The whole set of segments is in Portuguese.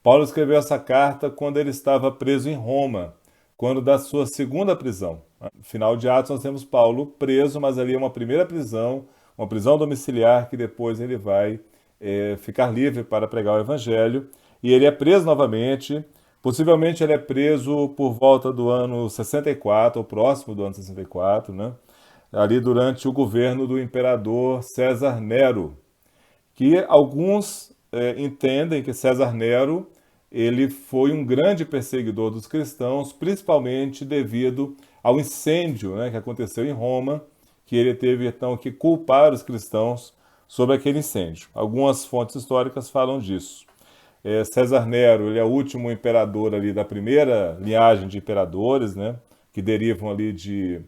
Paulo escreveu essa carta quando ele estava preso em Roma, quando da sua segunda prisão. No final de Atos nós temos Paulo preso, mas ali é uma prisão domiciliar que depois ele vai ficar livre para pregar o evangelho. E ele é preso novamente. Possivelmente ele é preso por volta do ano 64, ou próximo do ano 64, né? Ali durante o governo do imperador César Nero, que alguns entendem que César Nero ele foi um grande perseguidor dos cristãos, principalmente devido ao incêndio, né, que aconteceu em Roma, que ele teve então que culpar os cristãos sobre aquele incêndio. Algumas fontes históricas falam disso. César Nero ele é o último imperador ali da primeira linhagem de imperadores, né, que derivam ali de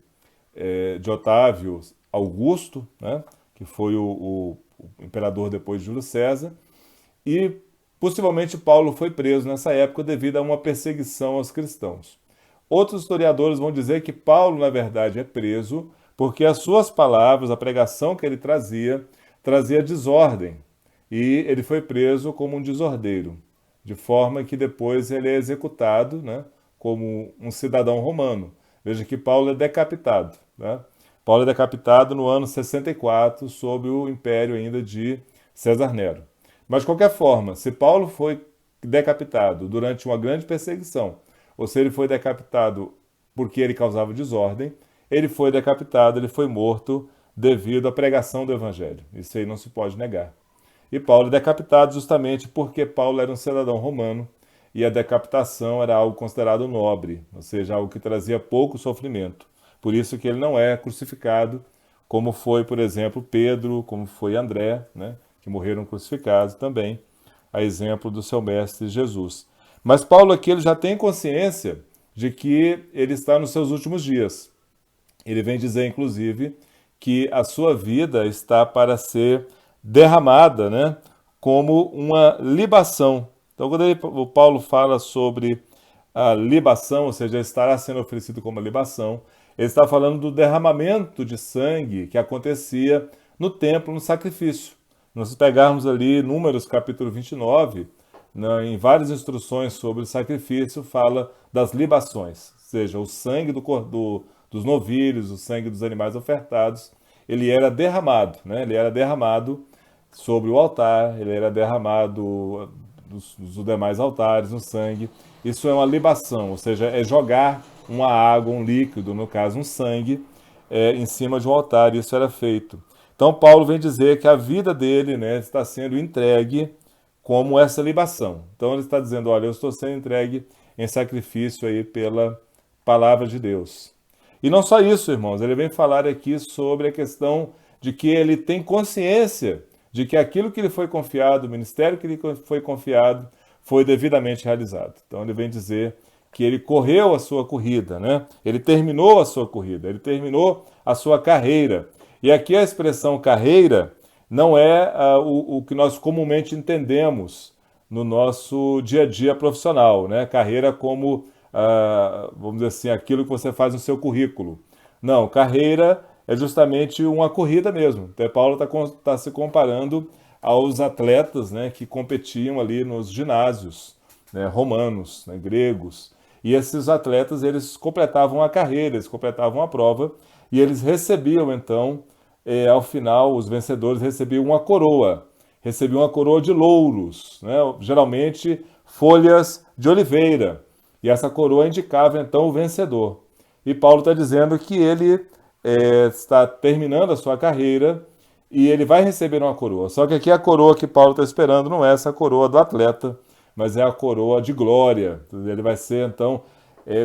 Otávio Augusto, né, que foi o imperador depois de Júlio César, e possivelmente Paulo foi preso nessa época devido a uma perseguição aos cristãos. Outros historiadores vão dizer que Paulo, na verdade, é preso porque as suas palavras, a pregação que ele trazia desordem. E ele foi preso como um desordeiro, de forma que depois ele é executado, né, como um cidadão romano. Veja que Paulo é decapitado. Né? Paulo é decapitado no ano 64, sob o império ainda de César Nero. Mas, de qualquer forma, se Paulo foi decapitado durante uma grande perseguição, ou se ele foi decapitado porque ele causava desordem, ele foi decapitado, ele foi morto devido à pregação do evangelho. Isso aí não se pode negar. E Paulo é decapitado justamente porque Paulo era um cidadão romano e a decapitação era algo considerado nobre, ou seja, algo que trazia pouco sofrimento. Por isso que ele não é crucificado, como foi, por exemplo, Pedro, como foi André, né, que morreram crucificados também, a exemplo do seu mestre Jesus. Mas Paulo aqui ele já tem consciência de que ele está nos seus últimos dias. Ele vem dizer, inclusive, que a sua vida está para ser derramada, né, como uma libação. Então, quando o Paulo fala sobre a libação, ou seja, estará sendo oferecido como libação, ele está falando do derramamento de sangue que acontecia no templo, no sacrifício. Nós pegarmos ali Números capítulo 29, né, em várias instruções sobre o sacrifício, fala das libações, ou seja, o sangue dos novilhos, o sangue dos animais ofertados, ele era derramado, né? Ele era derramado sobre o altar, ele era derramado dos demais altares, no sangue. Isso é uma libação, ou seja, é jogar uma água, um líquido, no caso um sangue, em cima de um altar. Isso era feito. Então Paulo vem dizer que a vida dele, né, está sendo entregue como essa libação. Então ele está dizendo, olha, eu estou sendo entregue em sacrifício aí pela palavra de Deus. E não só isso, irmãos, ele vem falar aqui sobre a questão de que ele tem consciência de que aquilo que lhe foi confiado, o ministério que lhe foi confiado, foi devidamente realizado. Então ele vem dizer que ele correu a sua corrida, né? Ele terminou a sua corrida, ele terminou a sua carreira. E aqui a expressão carreira não é o que nós comumente entendemos no nosso dia a dia profissional, né? Carreira como, vamos dizer assim, aquilo que você faz no seu currículo. Não, carreira é justamente uma corrida mesmo. Até Paulo está se comparando aos atletas, né, que competiam ali nos ginásios, né, romanos, né, gregos. E esses atletas, eles completavam a carreira, eles completavam a prova, e eles recebiam, então, ao final, os vencedores recebiam uma coroa de louros, né, geralmente folhas de oliveira. E essa coroa indicava, então, o vencedor. E Paulo está dizendo que ele está terminando a sua carreira e ele vai receber uma coroa. Só que aqui a coroa que Paulo está esperando não é essa coroa do atleta, mas é a coroa de glória. Ele vai ser, então,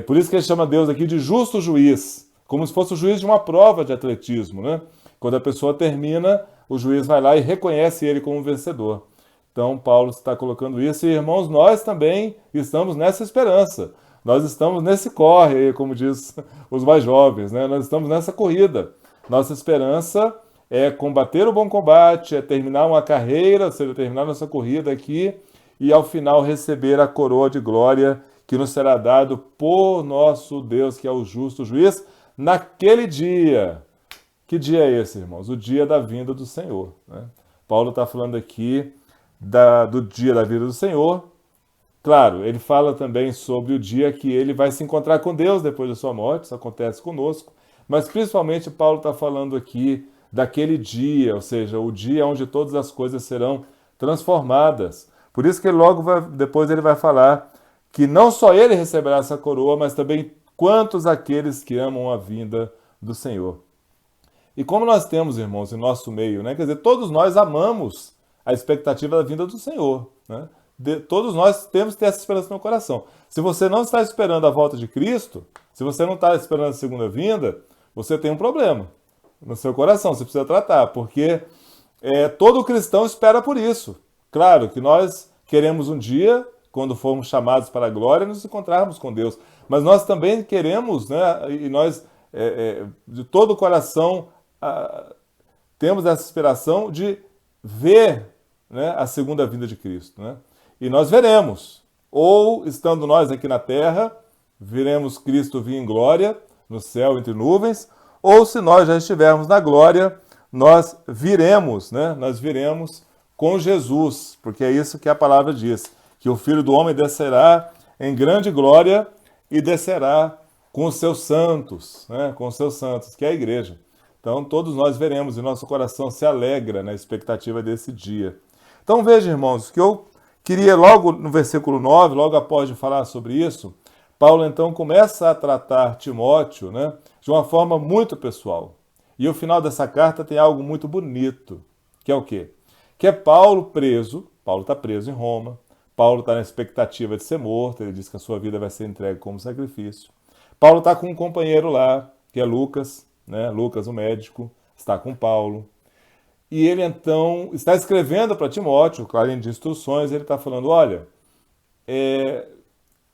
por isso que ele chama Deus aqui de justo juiz, como se fosse o juiz de uma prova de atletismo, né? Quando a pessoa termina, o juiz vai lá e reconhece ele como vencedor. Então, Paulo está colocando isso, e irmãos, nós também estamos nessa esperança. Nós estamos nesse corre, como diz os mais jovens, né? Nós estamos nessa corrida. Nossa esperança é combater o bom combate, é terminar uma carreira, ou seja, terminar nossa corrida aqui e ao final receber a coroa de glória que nos será dado por nosso Deus, que é o justo juiz, naquele dia. Que dia é esse, irmãos? O dia da vinda do Senhor. Né? Paulo está falando aqui do dia da vinda do Senhor, Claro, ele fala também sobre o dia que ele vai se encontrar com Deus depois da sua morte, isso acontece conosco, mas principalmente Paulo está falando aqui daquele dia, ou seja, o dia onde todas as coisas serão transformadas. Por isso que depois ele vai falar que não só ele receberá essa coroa, mas também quantos aqueles que amam a vinda do Senhor. E como nós temos, irmãos, em nosso meio, né? Quer dizer, todos nós amamos a expectativa da vinda do Senhor, né? Todos nós temos que ter essa esperança no coração. Se você não está esperando a volta de Cristo, se você não está esperando a segunda vinda, você tem um problema no seu coração, você precisa tratar, porque todo cristão espera por isso. Claro que nós queremos um dia, quando formos chamados para a glória, nos encontrarmos com Deus, mas nós também queremos, né, e nós, de todo o coração, temos essa inspiração de ver, né, a segunda vinda de Cristo, né? E nós veremos, ou estando nós aqui na terra, veremos Cristo vir em glória, no céu entre nuvens, ou se nós já estivermos na glória, nós viremos, né? Nós viremos com Jesus, porque é isso que a palavra diz, que o Filho do Homem descerá em grande glória e descerá com os seus santos, né? Com os seus santos, que é a igreja. Então, todos nós veremos e nosso coração se alegra na expectativa desse dia. Então, veja, irmãos, que eu queria logo no versículo 9, logo após de falar sobre isso, Paulo então começa a tratar Timóteo, né, de uma forma muito pessoal. E o final dessa carta tem algo muito bonito, que é o quê? Que é Paulo preso, Paulo está preso em Roma, Paulo está na expectativa de ser morto, ele diz que a sua vida vai ser entregue como sacrifício. Paulo está com um companheiro lá, que é Lucas, né? Lucas, o médico, está com Paulo. E ele então está escrevendo para Timóteo, claro, de instruções, ele está falando, olha,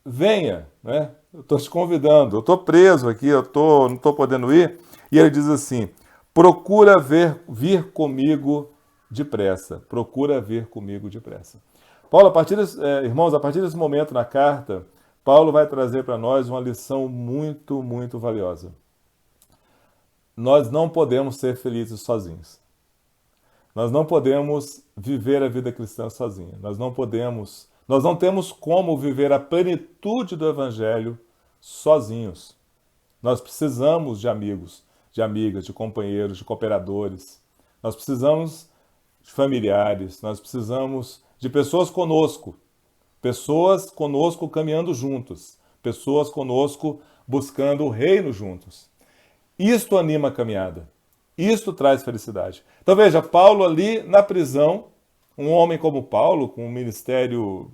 venha, né? Eu estou te convidando, eu estou preso aqui, não estou podendo ir. E ele diz assim, procura vir comigo depressa, procura vir comigo depressa. Paulo, irmãos, a partir desse momento na carta, Paulo vai trazer para nós uma lição muito, muito valiosa. Nós não podemos ser felizes sozinhos. Nós não podemos viver a vida cristã sozinha. Nós não temos como viver a plenitude do Evangelho sozinhos. Nós precisamos de amigos, de amigas, de companheiros, de cooperadores. Nós precisamos de familiares, nós precisamos de pessoas conosco caminhando juntos, pessoas conosco buscando o reino juntos. Isto anima a caminhada. Isto traz felicidade. Então veja, Paulo ali na prisão, um homem como Paulo, com um ministério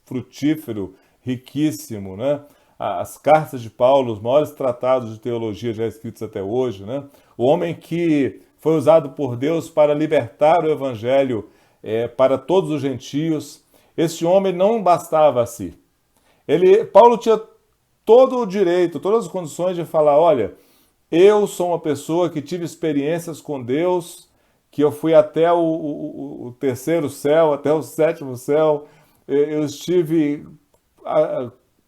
frutífero, riquíssimo, né? As cartas de Paulo, os maiores tratados de teologia já escritos até hoje, né? O homem que foi usado por Deus para libertar o evangelho para todos os gentios. Este homem não bastava a si. Paulo tinha todo o direito, todas as condições de falar, olha, eu sou uma pessoa que tive experiências com Deus, que eu fui até o terceiro céu, até o sétimo céu, eu estive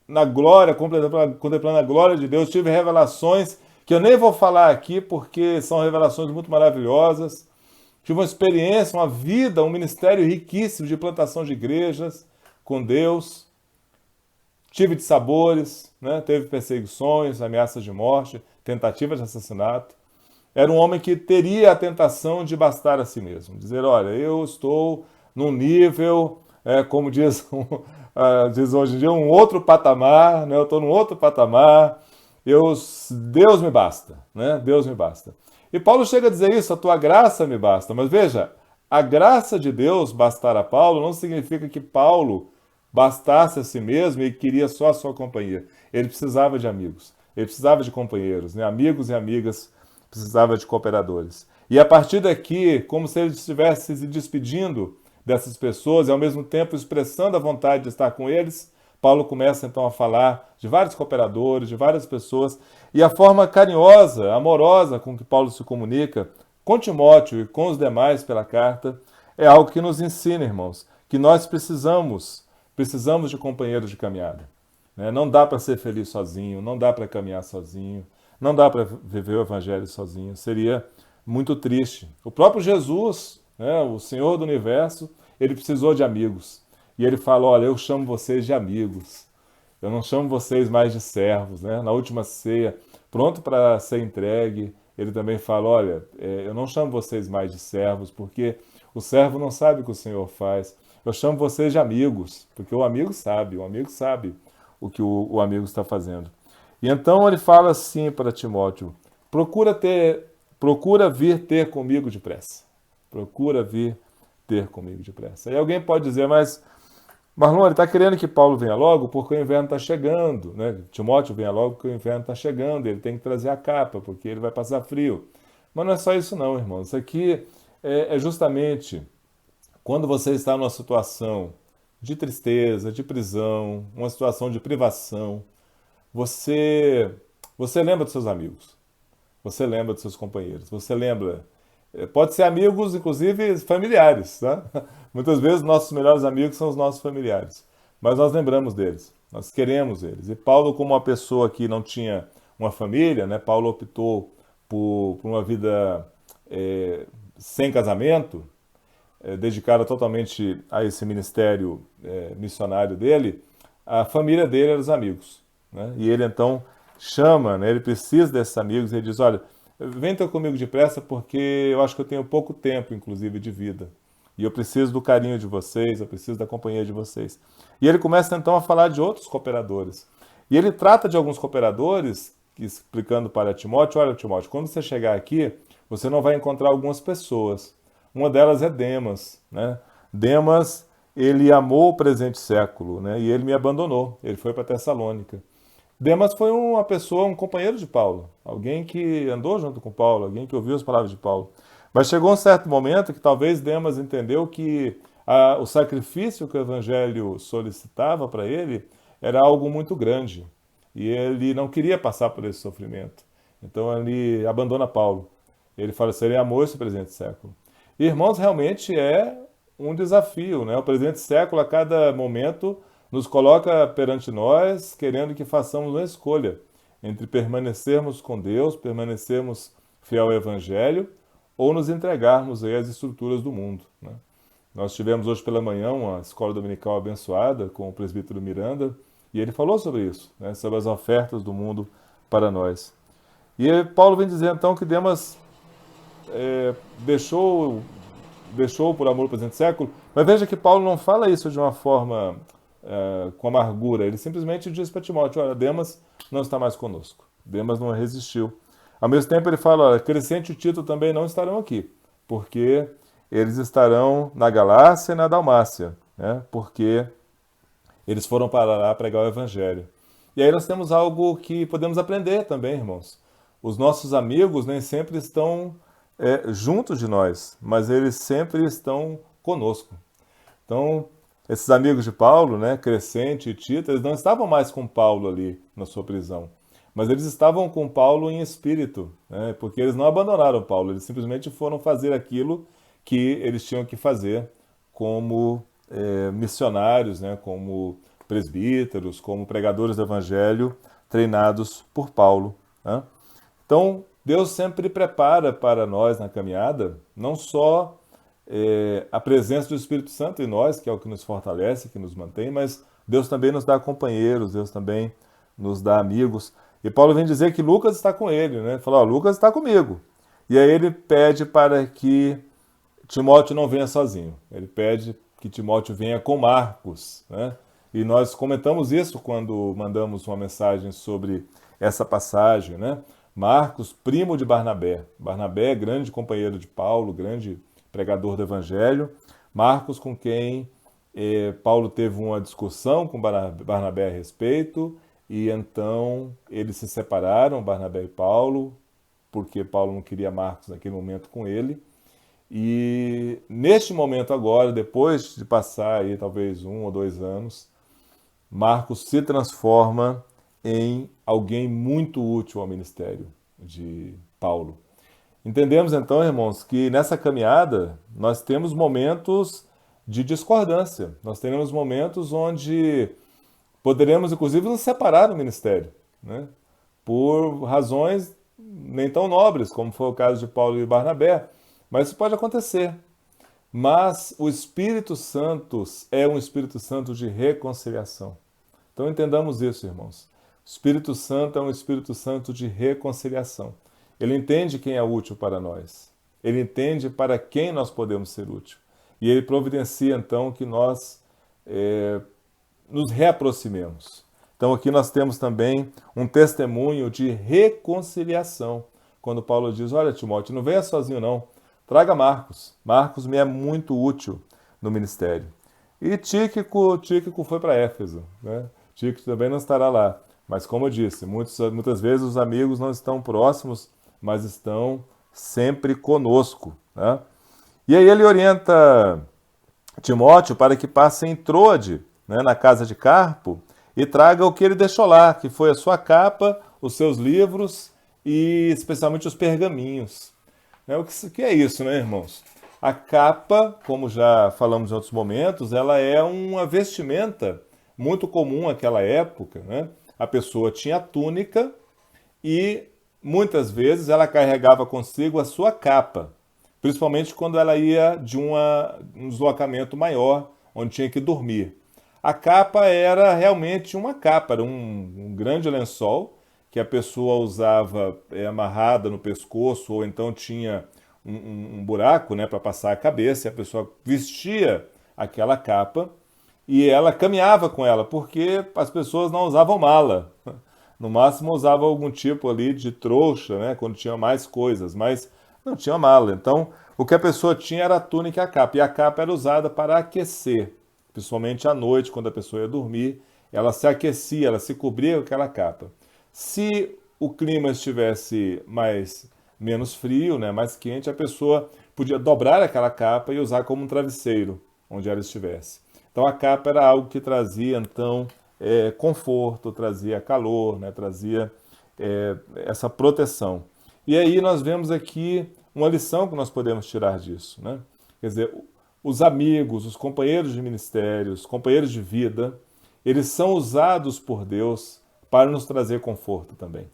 na glória, contemplando a glória de Deus, tive revelações que eu nem vou falar aqui porque são revelações muito maravilhosas. Tive uma experiência, uma vida, um ministério riquíssimo de plantação de igrejas com Deus. Tive dissabores, né? Teve perseguições, ameaças de morte, tentativas de assassinato. Era um homem que teria a tentação de bastar a si mesmo. Dizer, olha, eu estou num nível, como diz hoje em dia, um outro patamar, né? Eu estou num outro patamar, Deus me basta, né? Deus me basta. E Paulo chega a dizer isso, a tua graça me basta. Mas veja, a graça de Deus bastar a Paulo não significa que Paulo bastasse a si mesmo e queria só a sua companhia. Ele precisava de amigos, ele precisava de companheiros, né? Amigos e amigas, precisava de cooperadores. E a partir daqui, como se ele estivesse se despedindo dessas pessoas e ao mesmo tempo expressando a vontade de estar com eles, Paulo começa então a falar de vários cooperadores, de várias pessoas, e a forma carinhosa, amorosa com que Paulo se comunica com Timóteo e com os demais pela carta, é algo que nos ensina, irmãos, que nós precisamos de companheiros de caminhada. Né? Não dá para ser feliz sozinho, não dá para caminhar sozinho, não dá para viver o evangelho sozinho, seria muito triste. O próprio Jesus, né, o Senhor do Universo, ele precisou de amigos. E ele fala: olha, eu chamo vocês de amigos, eu não chamo vocês mais de servos, né? Na última ceia, pronto para ser entregue, ele também fala: olha, eu não chamo vocês mais de servos, porque o servo não sabe o que o Senhor faz. Eu chamo vocês de amigos, porque o amigo sabe o que o amigo está fazendo. E então ele fala assim para Timóteo: procura ter, procura vir ter comigo depressa. Procura vir ter comigo depressa. E alguém pode dizer, mas Marlon, ele está querendo que Paulo venha logo porque o inverno está chegando, né? Timóteo venha logo porque o inverno está chegando, ele tem que trazer a capa, porque ele vai passar frio. Mas não é só isso não, irmão. Isso aqui é justamente quando você está numa situação de tristeza, de prisão, uma situação de privação, você, você lembra dos seus amigos, você lembra dos seus companheiros, você lembra. Pode ser amigos, inclusive familiares, tá? Muitas vezes nossos melhores amigos são os nossos familiares, mas nós lembramos deles, nós queremos eles. E Paulo, como uma pessoa que não tinha uma família, né? Paulo optou por uma vida é, sem casamento, dedicada totalmente a esse ministério missionário dele. A família dele era os amigos, né? E ele então chama, né? Ele precisa desses amigos e ele diz: olha, vem ter comigo depressa porque eu acho que eu tenho pouco tempo, inclusive, de vida. E eu preciso do carinho de vocês, eu preciso da companhia de vocês. E ele começa então a falar de outros cooperadores. E ele trata de alguns cooperadores, explicando para Timóteo: olha, Timóteo, quando você chegar aqui, você não vai encontrar algumas pessoas. Uma delas é Demas, né? Demas, ele amou o presente século, né? E ele me abandonou. Ele foi para Tessalônica. Demas foi uma pessoa, um companheiro de Paulo, alguém que andou junto com Paulo, alguém que ouviu as palavras de Paulo. Mas chegou um certo momento que talvez Demas entendeu que o sacrifício que o evangelho solicitava para ele era algo muito grande e ele não queria passar por esse sofrimento. Então ele abandona Paulo. Ele fala: seria amor esse presente século. E, irmãos, realmente é um desafio, né? O presente século, a cada momento, nos coloca perante nós, querendo que façamos uma escolha entre permanecermos com Deus, permanecermos fiel ao Evangelho, ou nos entregarmos aí às estruturas do mundo, né? Nós tivemos hoje pela manhã uma escola dominical abençoada com o presbítero Miranda, e ele falou sobre isso, né? Sobre as ofertas do mundo para nós. E Paulo vem dizer então que Demas deixou por amor ao presente século, mas veja que Paulo não fala isso de uma forma com amargura, ele simplesmente diz para Timóteo: olha, Demas não está mais conosco, Demas não resistiu. Ao mesmo tempo ele fala: olha, Crescente e Tito também não estarão aqui, porque eles estarão na Galácia e na Dalmácia, né? Porque eles foram para lá pregar o Evangelho. E aí nós temos algo que podemos aprender também, irmãos. Os nossos amigos nem sempre estão juntos de nós, mas eles sempre estão conosco. Então, esses amigos de Paulo, né, Crescente e Tito, eles não estavam mais com Paulo ali na sua prisão, mas eles estavam com Paulo em espírito, né, porque eles não abandonaram Paulo, eles simplesmente foram fazer aquilo que eles tinham que fazer como missionários, né, como presbíteros, como pregadores do evangelho, treinados por Paulo, né? Então, Deus sempre prepara para nós na caminhada, não só a presença do Espírito Santo em nós, que é o que nos fortalece, que nos mantém, mas Deus também nos dá companheiros, Deus também nos dá amigos. E Paulo vem dizer que Lucas está com ele, né? Ele fala: ó, Lucas está comigo. E aí ele pede para que Timóteo não venha sozinho. Ele pede que Timóteo venha com Marcos, né? E nós comentamos isso quando mandamos uma mensagem sobre essa passagem, né? Marcos, primo de Barnabé. Barnabé é grande companheiro de Paulo, grande pregador do Evangelho. Marcos, com quem Paulo teve uma discussão com Barnabé a respeito, e então eles se separaram, Barnabé e Paulo, porque Paulo não queria Marcos naquele momento com ele. E neste momento agora, depois de passar aí talvez 1 ou 2 anos, Marcos se transforma em alguém muito útil ao ministério de Paulo. Entendemos então, irmãos, que nessa caminhada nós temos momentos de discordância, nós teremos momentos onde poderemos inclusive nos separar do ministério, né? Por razões nem tão nobres, como foi o caso de Paulo e Barnabé, mas isso pode acontecer. Mas o Espírito Santo é um Espírito Santo de reconciliação. Então entendamos isso, irmãos. O Espírito Santo é um Espírito Santo de reconciliação. Ele entende quem é útil para nós. Ele entende para quem nós podemos ser útil. E ele providencia, então, que nós nos reaproximemos. Então aqui nós temos também um testemunho de reconciliação. Quando Paulo diz, olha, Timóteo, não venha sozinho não, traga Marcos. Marcos me é muito útil no ministério. E Tíquico foi para Éfeso, né? Tíquico também não estará lá. Mas como eu disse, muitas vezes os amigos não estão próximos, mas estão sempre conosco, né? E aí ele orienta Timóteo para que passe em Troade, né, na casa de Carpo, e traga o que ele deixou lá, que foi a sua capa, os seus livros e especialmente os pergaminhos. O que é isso, né, irmãos? A capa, como já falamos em outros momentos, ela é uma vestimenta muito comum naquela época, né? A pessoa tinha a túnica e muitas vezes ela carregava consigo a sua capa, principalmente quando ela ia de um deslocamento maior, onde tinha que dormir. A capa era realmente uma capa, era um grande lençol que a pessoa usava amarrada no pescoço, ou então tinha um buraco, né, para passar a cabeça, e a pessoa vestia aquela capa e ela caminhava com ela, porque as pessoas não usavam mala. No máximo usava algum tipo ali de trouxa, né, quando tinha mais coisas, mas não tinha mala. Então, o que a pessoa tinha era a túnica e a capa. E a capa era usada para aquecer, principalmente à noite, quando a pessoa ia dormir. Ela se aquecia, ela se cobria com aquela capa. Se o clima estivesse menos frio, né, mais quente, a pessoa podia dobrar aquela capa e usar como um travesseiro, onde ela estivesse. Então, a capa era algo que trazia, então, conforto, trazia calor, né, trazia essa proteção. E aí nós vemos aqui uma lição que nós podemos tirar disso, né? Quer dizer, os amigos, os companheiros de ministério, os companheiros de vida, eles são usados por Deus para nos trazer conforto também.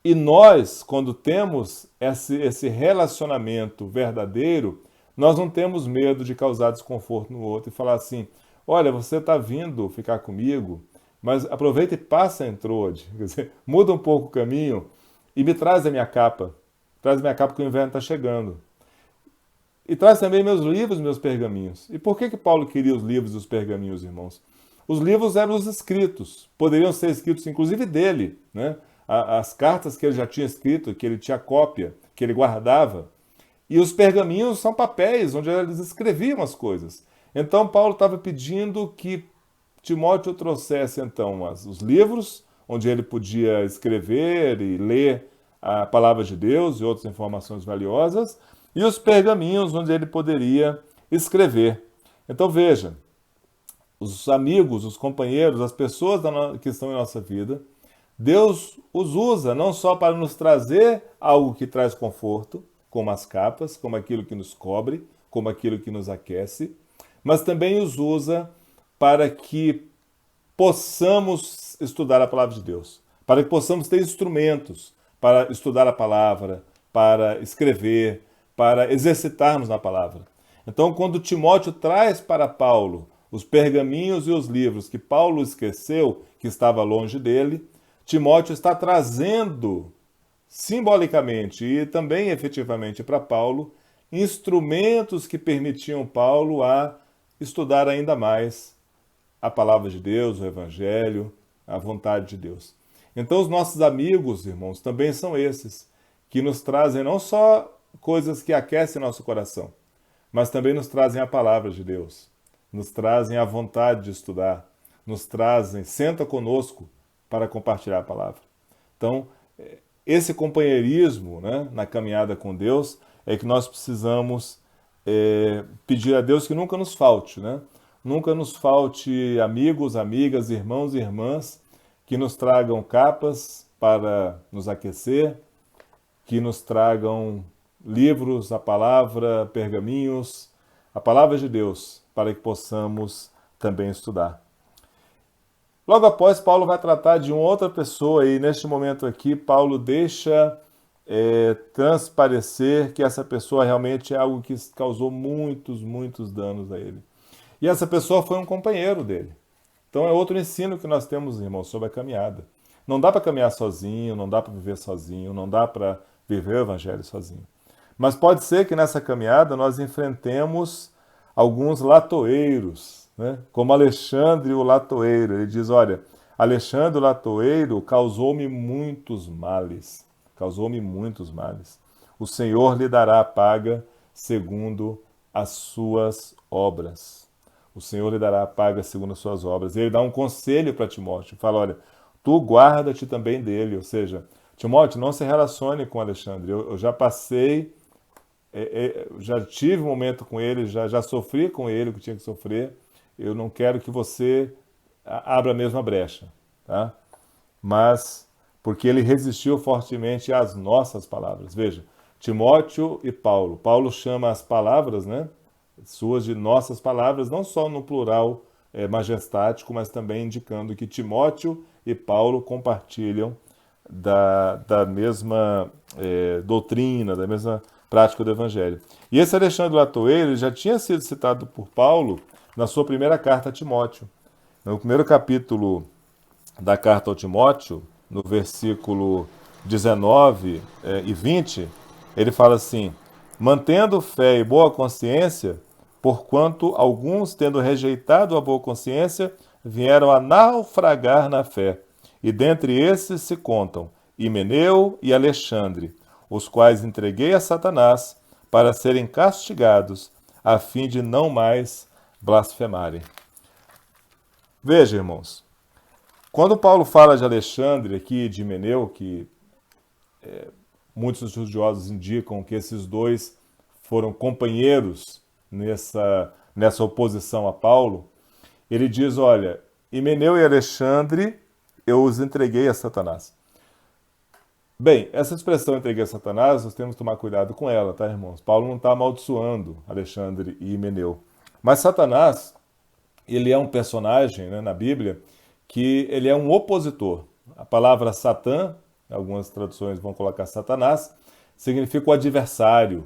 E nós, quando temos esse relacionamento verdadeiro, nós não temos medo de causar desconforto no outro e falar assim, olha, você está vindo ficar comigo, mas aproveita e passa em Troade, quer dizer, muda um pouco o caminho e me traz a minha capa. Traz a minha capa que o inverno está chegando. E traz também meus livros, meus pergaminhos. E por que Paulo queria os livros e os pergaminhos, irmãos? Os livros eram os escritos, poderiam ser escritos inclusive dele, né? As cartas que ele já tinha escrito, que ele tinha cópia, que ele guardava. E os pergaminhos são papéis onde eles escreviam as coisas. Então Paulo estava pedindo que Timóteo trouxesse então os livros, onde ele podia escrever e ler a palavra de Deus e outras informações valiosas, e os pergaminhos, onde ele poderia escrever. Então veja, os amigos, os companheiros, as pessoas que estão em nossa vida, Deus os usa não só para nos trazer algo que traz conforto, como as capas, como aquilo que nos cobre, como aquilo que nos aquece, mas também os usa para que possamos estudar a palavra de Deus, para que possamos ter instrumentos para estudar a palavra, para escrever, para exercitarmos na palavra. Então, quando Timóteo traz para Paulo os pergaminhos e os livros que Paulo esqueceu, que estava longe dele, Timóteo está trazendo simbolicamente e também efetivamente para Paulo instrumentos que permitiam Paulo a estudar ainda mais a palavra de Deus, o Evangelho, a vontade de Deus. Então, os nossos amigos, irmãos, também são esses, que nos trazem não só coisas que aquecem nosso coração, mas também nos trazem a palavra de Deus, nos trazem a vontade de estudar, nos trazem, senta conosco para compartilhar a palavra. Então, esse companheirismo, né, na caminhada com Deus é que nós precisamos pedir a Deus que nunca nos falte, né? Nunca nos falte amigos, amigas, irmãos e irmãs que nos tragam capas para nos aquecer, que nos tragam livros, a palavra, pergaminhos, a palavra de Deus, para que possamos também estudar. Logo após, Paulo vai tratar de uma outra pessoa e neste momento aqui, Paulo deixa transparecer que essa pessoa realmente é algo que causou muitos, muitos danos a ele. E essa pessoa foi um companheiro dele. Então é outro ensino que nós temos, irmãos, sobre a caminhada. Não dá para caminhar sozinho, não dá para viver sozinho, não dá para viver o evangelho sozinho. Mas pode ser que nessa caminhada nós enfrentemos alguns latoeiros, né? Como Alexandre o latoeiro. Ele diz, olha, Alexandre o latoeiro causou-me muitos males. Causou-me muitos males. O Senhor lhe dará a paga segundo as suas obras. O Senhor lhe dará a paga segundo as suas obras. E ele dá um conselho para Timóteo. Fala, olha, tu guarda-te também dele. Ou seja, Timóteo, não se relacione com Alexandre. Eu já passei, já tive um momento com ele, já sofri com ele o que tinha que sofrer. Eu não quero que você abra a mesma brecha. Tá? Mas porque ele resistiu fortemente às nossas palavras. Veja, Timóteo e Paulo. Paulo chama as palavras, né, suas de nossas palavras, não só no plural majestático, mas também indicando que Timóteo e Paulo compartilham da mesma doutrina, da mesma prática do Evangelho. E esse Alexandre Latoeiro já tinha sido citado por Paulo na sua primeira carta a Timóteo. No primeiro capítulo da carta ao Timóteo, no versículo 19 e 20, ele fala assim: mantendo fé e boa consciência, porquanto alguns, tendo rejeitado a boa consciência, vieram a naufragar na fé. E dentre esses se contam Himeneu e Alexandre, os quais entreguei a Satanás para serem castigados, a fim de não mais blasfemarem. Veja, irmãos, quando Paulo fala de Alexandre aqui, de Himeneu, que muitos estudiosos indicam que esses dois foram companheiros nessa oposição a Paulo, ele diz, olha, Himeneu e Alexandre eu os entreguei a Satanás. Bem, essa expressão entreguei a Satanás, nós temos que tomar cuidado com ela, tá, irmãos? Paulo não está amaldiçoando Alexandre e Himeneu. Mas Satanás, ele é um personagem, né, na Bíblia, que ele é um opositor. A palavra Satã, algumas traduções vão colocar Satanás, significa o adversário.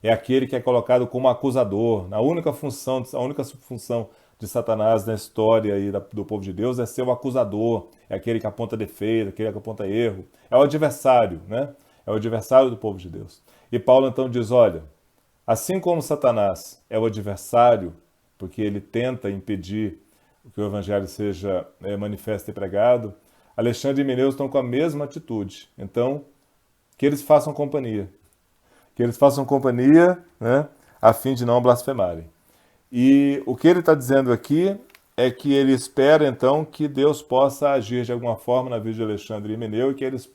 É aquele que é colocado como acusador. A única função de Satanás na história aí do povo de Deus é ser o acusador, é aquele que aponta defeito, aquele que aponta erro. É o adversário, né? É o adversário do povo de Deus. E Paulo então diz, olha, assim como Satanás é o adversário, porque ele tenta impedir que o evangelho seja manifesto e pregado, Alexandre e Himeneu estão com a mesma atitude. Então, que eles façam companhia. Que eles façam companhia, né, a fim de não blasfemarem. E o que ele está dizendo aqui é que ele espera, então, que Deus possa agir de alguma forma na vida de Alexandre e Himeneu e que eles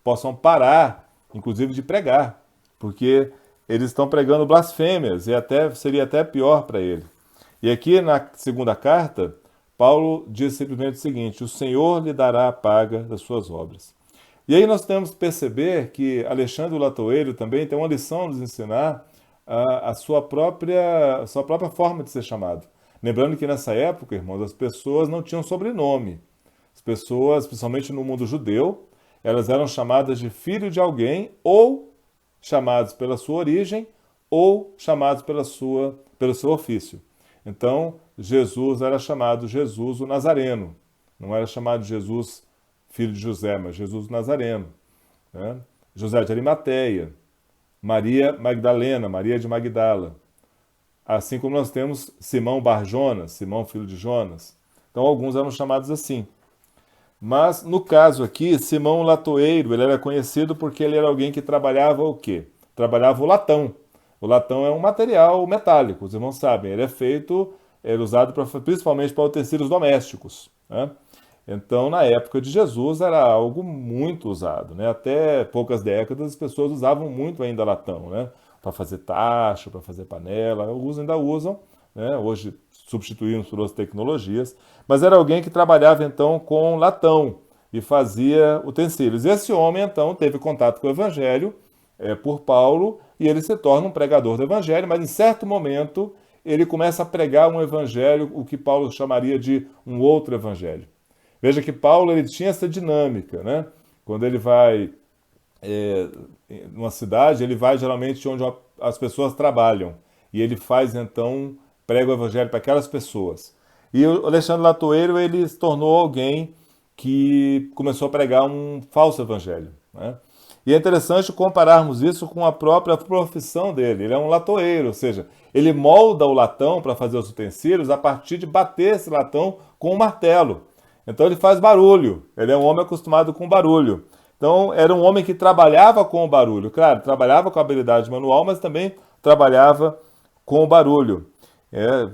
possam parar, inclusive, de pregar, porque eles estão pregando blasfêmias e seria até pior para ele. E aqui na segunda carta, Paulo diz simplesmente o seguinte: o Senhor lhe dará a paga das suas obras. E aí nós temos que perceber que Alexandre o Latoeiro também tem uma lição a nos ensinar a sua própria forma de ser chamado. Lembrando que nessa época, irmãos, as pessoas não tinham sobrenome. As pessoas, principalmente no mundo judeu, elas eram chamadas de filho de alguém, ou chamados pela sua origem, ou chamados pelo seu ofício. Então, Jesus era chamado Jesus o Nazareno. Não era chamado Jesus filho de José, mas Jesus o Nazareno. Né? José de Arimateia. Maria Magdalena, Maria de Magdala. Assim como nós temos Simão Bar-Jonas, Simão filho de Jonas. Então, alguns eram chamados assim. Mas, no caso aqui, Simão Latoeiro, ele era conhecido porque ele era alguém que trabalhava o quê? Trabalhava o latão. O latão é um material metálico, os irmãos sabem. Ele era usado principalmente para utensílios domésticos. Né? Então, na época de Jesus, era algo muito usado. Né? Até poucas décadas, as pessoas usavam muito ainda latão, né? Para fazer tacho, para fazer panela. Alguns ainda usam, né? Hoje substituímos por outras tecnologias. Mas era alguém que trabalhava, então, com latão e fazia utensílios. Esse homem, então, teve contato com o Evangelho por Paulo e ele se torna um pregador do Evangelho, mas em certo momento ele começa a pregar um Evangelho, o que Paulo chamaria de um outro Evangelho. Veja que Paulo ele tinha essa dinâmica, né? Quando ele vai é, numa cidade, ele vai geralmente onde as pessoas trabalham. E ele faz, então, prega o evangelho para aquelas pessoas. E o Alexandre Latoeiro, ele se tornou alguém que começou a pregar um falso evangelho, né? E é interessante compararmos isso com a própria profissão dele. Ele é um latoeiro, ou seja, ele molda o latão para fazer os utensílios a partir de bater esse latão com um martelo. Então ele faz barulho, ele é um homem acostumado com barulho. Então era um homem que trabalhava com o barulho. Claro, trabalhava com a habilidade manual, mas também trabalhava com o barulho.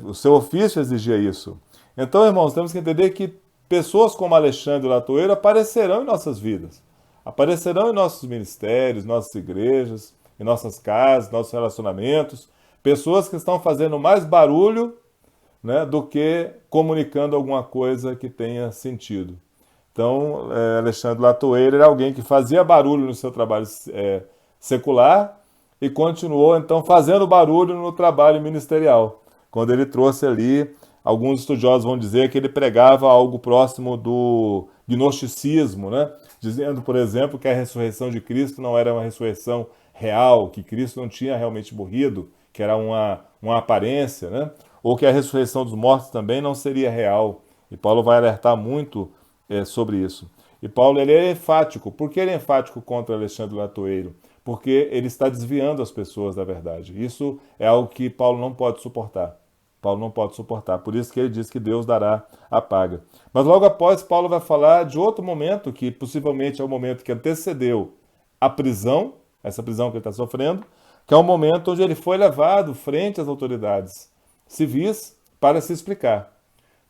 O seu ofício exigia isso. Então, irmãos, temos que entender que pessoas como Alexandre Latoeiro aparecerão em nossas vidas. Aparecerão em nossos ministérios, nossas igrejas, em nossas casas, nossos relacionamentos. Pessoas que estão fazendo mais barulho, né, do que comunicando alguma coisa que tenha sentido. Então, Alexandre Latoeiro era alguém que fazia barulho no seu trabalho secular e continuou, então, fazendo barulho no trabalho ministerial. Quando ele trouxe ali, alguns estudiosos vão dizer que ele pregava algo próximo do gnosticismo, né? Dizendo, por exemplo, que a ressurreição de Cristo não era uma ressurreição real, que Cristo não tinha realmente morrido, que era uma aparência, né? Ou que a ressurreição dos mortos também não seria real. E Paulo vai alertar muito sobre isso. E Paulo ele é enfático. Por que ele é enfático contra Alexandre Latoeiro? Porque ele está desviando as pessoas da verdade. Isso é algo que Paulo não pode suportar. Paulo não pode suportar. Por isso que ele diz que Deus dará a paga. Mas logo após, Paulo vai falar de outro momento, que possivelmente é o momento que antecedeu a prisão, essa prisão que ele está sofrendo, que é o momento onde ele foi levado frente às autoridades civis para se explicar.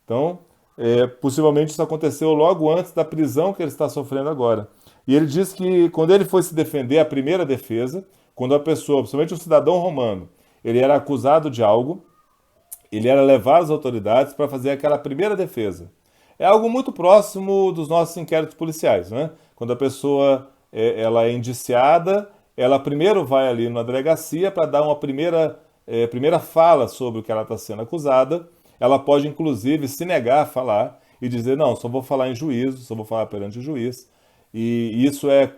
Então, possivelmente isso aconteceu logo antes da prisão que ele está sofrendo agora. E ele diz que quando ele foi se defender, a primeira defesa, quando a pessoa, principalmente um cidadão romano, ele era acusado de algo, ele era levado às autoridades para fazer aquela primeira defesa. É algo muito próximo dos nossos inquéritos policiais, né? Quando a pessoa ela é indiciada, ela primeiro vai ali na delegacia para dar uma primeira fala sobre o que ela está sendo acusada. Ela pode, inclusive, se negar a falar e dizer, não, só vou falar em juízo, só vou falar perante o juiz. E isso é,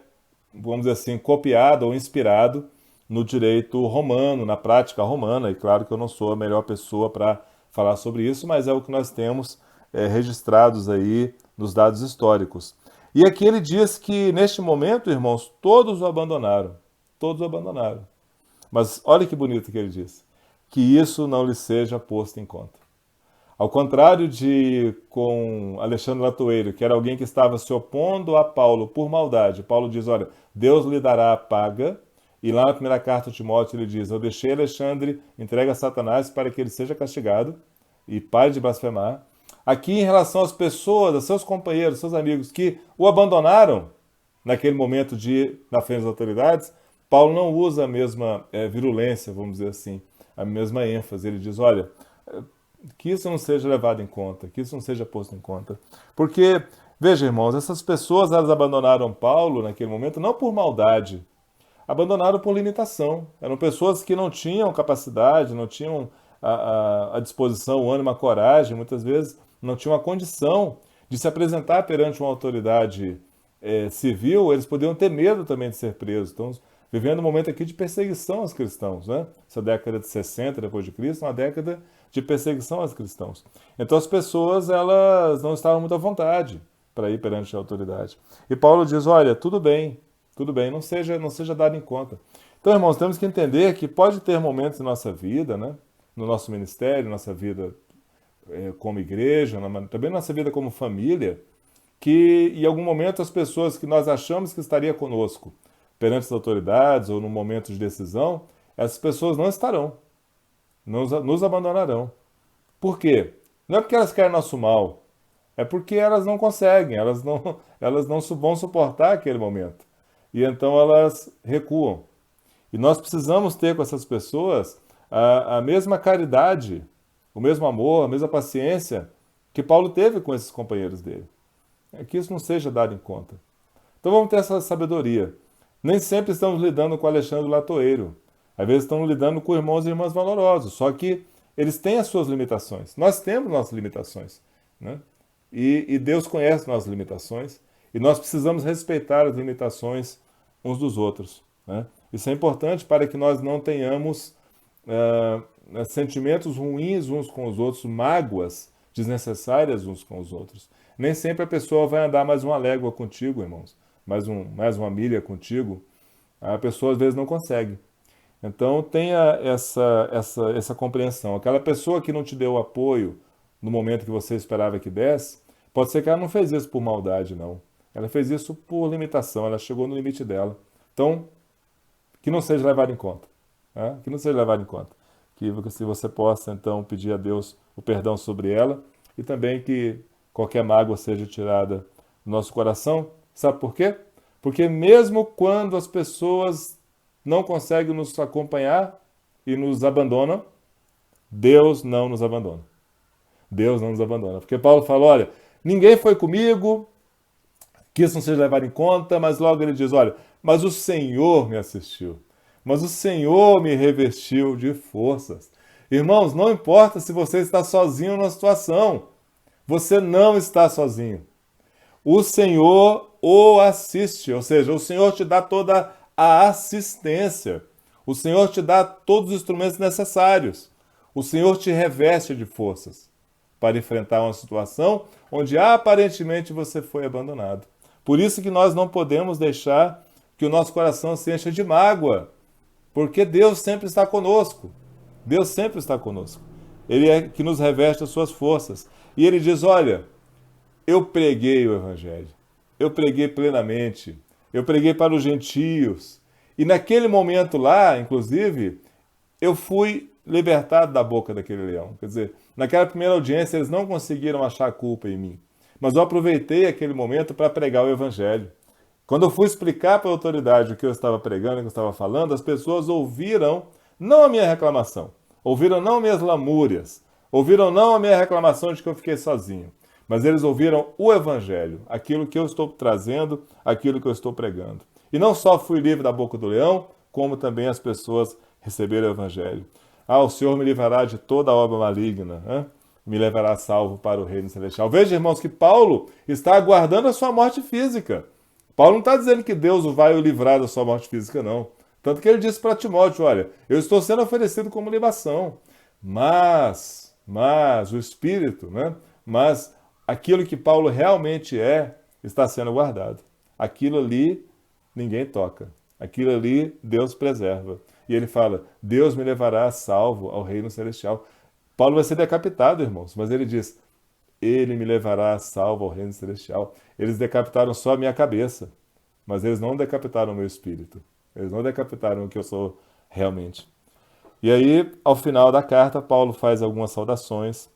vamos dizer assim, copiado ou inspirado no direito romano, na prática romana. E claro que eu não sou a melhor pessoa para falar sobre isso, mas é o que nós temos registrados aí nos dados históricos. E aqui ele diz que, neste momento, irmãos, todos o abandonaram. Todos o abandonaram. Mas olha que bonito que ele diz. Que isso não lhe seja posto em conta. Ao contrário de com Alexandre Latoeiro, que era alguém que estava se opondo a Paulo por maldade, Paulo diz, olha, Deus lhe dará a paga, e lá na primeira carta a Timóteo ele diz, eu deixei Alexandre entregue a Satanás para que ele seja castigado e pare de blasfemar. Aqui em relação às pessoas, aos seus companheiros, seus amigos que o abandonaram naquele momento de ir na frente das autoridades, Paulo não usa a mesma virulência, vamos dizer assim, a mesma ênfase. Ele diz, olha, que isso não seja levado em conta, que isso não seja posto em conta. Porque, veja, irmãos, essas pessoas elas abandonaram Paulo naquele momento não por maldade, abandonaram por limitação. Eram pessoas que não tinham capacidade, não tinham a disposição, o ânimo, a coragem, muitas vezes não tinham a condição de se apresentar perante uma autoridade civil. Eles podiam ter medo também de ser presos. Então, vivendo um momento aqui de perseguição aos cristãos, né? Essa década de 60 depois de Cristo, uma década de perseguição aos cristãos. Então as pessoas elas não estavam muito à vontade para ir perante a autoridade. E Paulo diz, olha, tudo bem, não seja dado em conta. Então, irmãos, temos que entender que pode ter momentos em nossa vida, né? No nosso ministério, nossa vida como igreja, também nossa vida como família, que em algum momento as pessoas que nós achamos que estaria conosco perante as autoridades ou no momento de decisão, essas pessoas não estarão, nos abandonarão. Por quê? Não é porque elas querem nosso mal, é porque elas não conseguem, elas não vão suportar aquele momento. E então elas recuam. E nós precisamos ter com essas pessoas a mesma caridade, o mesmo amor, a mesma paciência que Paulo teve com esses companheiros dele. É que isso não seja dado em conta. Então vamos ter essa sabedoria. Nem sempre estamos lidando com Alexandre Latoeiro. Às vezes estamos lidando com irmãos e irmãs valorosos. Só que eles têm as suas limitações. Nós temos nossas limitações, né? E Deus conhece nossas limitações. E nós precisamos respeitar as limitações uns dos outros, né? Isso é importante para que nós não tenhamos sentimentos ruins uns com os outros, mágoas desnecessárias uns com os outros. Nem sempre a pessoa vai andar mais uma légua contigo, irmãos, mais uma milha contigo. A pessoa às vezes não consegue. Então tenha essa compreensão. Aquela pessoa que não te deu apoio no momento que você esperava que desse, pode ser que ela não fez isso por maldade, não. Ela fez isso por limitação, ela chegou no limite dela. Então, que não seja levado em conta. Né? Que não seja levado em conta. Que se você possa, então, pedir a Deus o perdão sobre ela e também que qualquer mágoa seja tirada do nosso coração. Sabe por quê? Porque mesmo quando as pessoas não conseguem nos acompanhar e nos abandonam, Deus não nos abandona. Deus não nos abandona. Porque Paulo fala, olha, ninguém foi comigo, que isso não seja levado em conta, mas logo ele diz, olha, mas o Senhor me assistiu. Mas o Senhor me revestiu de forças. Irmãos, não importa se você está sozinho numa situação. Você não está sozinho. O Senhor o assiste, ou seja, o Senhor te dá toda a assistência. O Senhor te dá todos os instrumentos necessários. O Senhor te reveste de forças para enfrentar uma situação onde aparentemente você foi abandonado. Por isso que nós não podemos deixar que o nosso coração se encha de mágoa, porque Deus sempre está conosco. Deus sempre está conosco. Ele é que nos reveste as suas forças. E ele diz, olha, eu preguei o Evangelho, eu preguei plenamente, eu preguei para os gentios. E naquele momento lá, inclusive, eu fui libertado da boca daquele leão. Quer dizer, naquela primeira audiência eles não conseguiram achar culpa em mim. Mas eu aproveitei aquele momento para pregar o Evangelho. Quando eu fui explicar para a autoridade o que eu estava pregando, o que eu estava falando, as pessoas ouviram não a minha reclamação, ouviram não minhas lamúrias, ouviram não a minha reclamação de que eu fiquei sozinho, mas eles ouviram o Evangelho, aquilo que eu estou trazendo, aquilo que eu estou pregando. E não só fui livre da boca do leão, como também as pessoas receberam o Evangelho. O Senhor me livrará de toda obra maligna, né? Me levará salvo para o reino celestial. Veja, irmãos, que Paulo está aguardando a sua morte física. Paulo não está dizendo que Deus vai o livrar da sua morte física, não. Tanto que ele disse para Timóteo, olha, eu estou sendo oferecido como libação, mas o Espírito, né? Mas aquilo que Paulo realmente está sendo guardado. Aquilo ali ninguém toca. Aquilo ali Deus preserva. E ele fala, Deus me levará salvo ao reino celestial. Paulo vai ser decapitado, irmãos, mas ele diz, ele me levará salvo ao reino celestial. Eles decapitaram só a minha cabeça, mas eles não decapitaram o meu espírito. Eles não decapitaram o que eu sou realmente. E aí, ao final da carta, Paulo faz algumas saudações.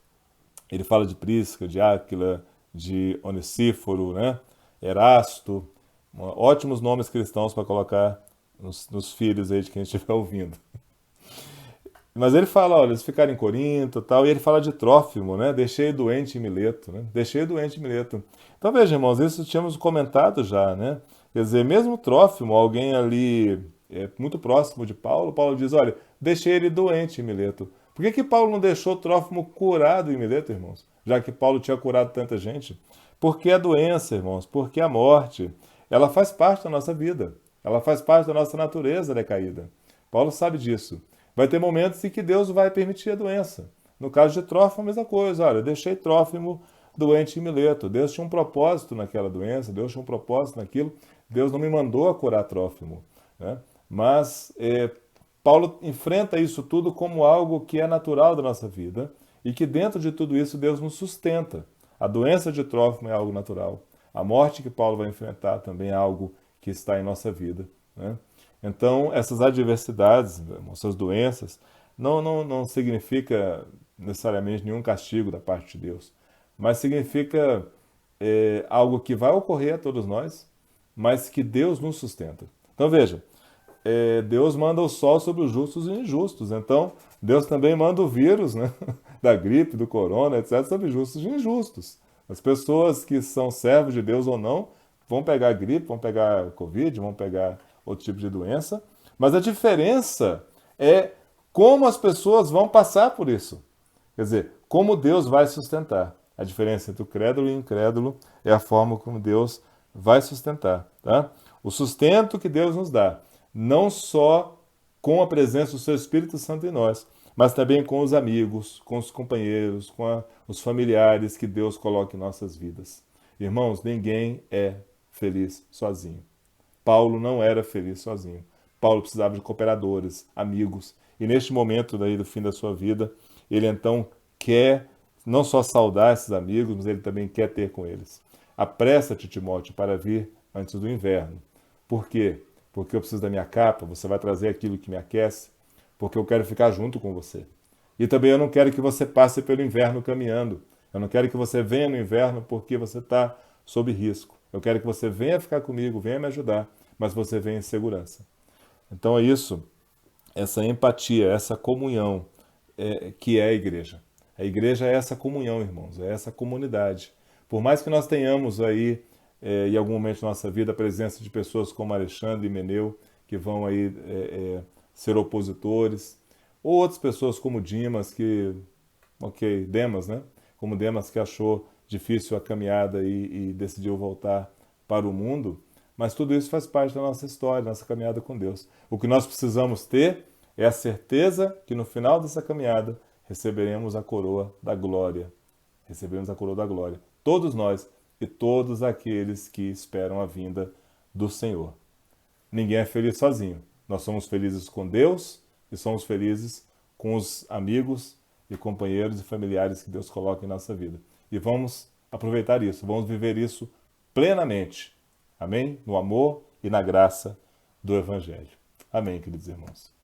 Ele fala de Prisca, de Áquila, de Onesíforo, né? Erasto. Ótimos nomes cristãos para colocar nos filhos aí de quem estiver ouvindo. Mas ele fala, olha, eles ficaram em Corinto e tal, e ele fala de Trófimo, né? Deixei doente em Mileto, né? Deixei doente em Mileto. Então veja, irmãos, isso tínhamos comentado já, né? Quer dizer, mesmo Trófimo, alguém ali muito próximo de Paulo, Paulo diz, olha, deixei ele doente em Mileto. Por que Paulo não deixou Trófimo curado em Mileto, irmãos? Já que Paulo tinha curado tanta gente? Porque a doença, irmãos, porque a morte, ela faz parte da nossa vida. Ela faz parte da nossa natureza decaída. Paulo sabe disso. Vai ter momentos em que Deus vai permitir a doença. No caso de Trófimo, a mesma coisa. Olha, eu deixei Trófimo doente em Mileto. Deus tinha um propósito naquela doença, Deus tinha um propósito naquilo. Deus não me mandou a curar Trófimo, né? Mas Paulo enfrenta isso tudo como algo que é natural da nossa vida e que dentro de tudo isso Deus nos sustenta. A doença de Trófimo é algo natural. A morte que Paulo vai enfrentar também é algo que está em nossa vida, né? Então, essas adversidades, essas doenças, não significa necessariamente nenhum castigo da parte de Deus, mas significa algo que vai ocorrer a todos nós, mas que Deus nos sustenta. Então, veja, Deus manda o sol sobre os justos e injustos, então Deus também manda o vírus, né, da gripe, do corona, etc., sobre justos e injustos. As pessoas que são servos de Deus ou não vão pegar gripe, vão pegar Covid, vão pegar outro tipo de doença, mas a diferença é como as pessoas vão passar por isso. Quer dizer, como Deus vai sustentar. A diferença entre o crédulo e o incrédulo é a forma como Deus vai sustentar. Tá? O sustento que Deus nos dá, não só com a presença do seu Espírito Santo em nós, mas também com os amigos, com os companheiros, os familiares que Deus coloca em nossas vidas. Irmãos, ninguém é feliz sozinho. Paulo não era feliz sozinho. Paulo precisava de cooperadores, amigos. E neste momento daí do fim da sua vida, ele então quer não só saudar esses amigos, mas ele também quer ter com eles. Apressa-te, Timóteo, para vir antes do inverno. Por quê? Porque eu preciso da minha capa, você vai trazer aquilo que me aquece, porque eu quero ficar junto com você. E também eu não quero que você passe pelo inverno caminhando. Eu não quero que você venha no inverno porque você está sob risco. Eu quero que você venha ficar comigo, venha me ajudar, mas você venha em segurança. Então é isso, essa empatia, essa comunhão que é a igreja. A igreja é essa comunhão, irmãos, é essa comunidade. Por mais que nós tenhamos aí, em algum momento da nossa vida, a presença de pessoas como Alexandre e Meneu, que vão aí ser opositores, ou outras pessoas como Dimas, Demas, né? Como Demas que achou difícil a caminhada e decidiu voltar para o mundo, mas tudo isso faz parte da nossa história, da nossa caminhada com Deus. O que nós precisamos ter é a certeza que no final dessa caminhada receberemos a coroa da glória. Receberemos a coroa da glória. Todos nós e todos aqueles que esperam a vinda do Senhor. Ninguém é feliz sozinho. Nós somos felizes com Deus e somos felizes com os amigos e companheiros e familiares que Deus coloca em nossa vida. E vamos aproveitar isso, vamos viver isso plenamente. Amém? No amor e na graça do Evangelho. Amém, queridos irmãos.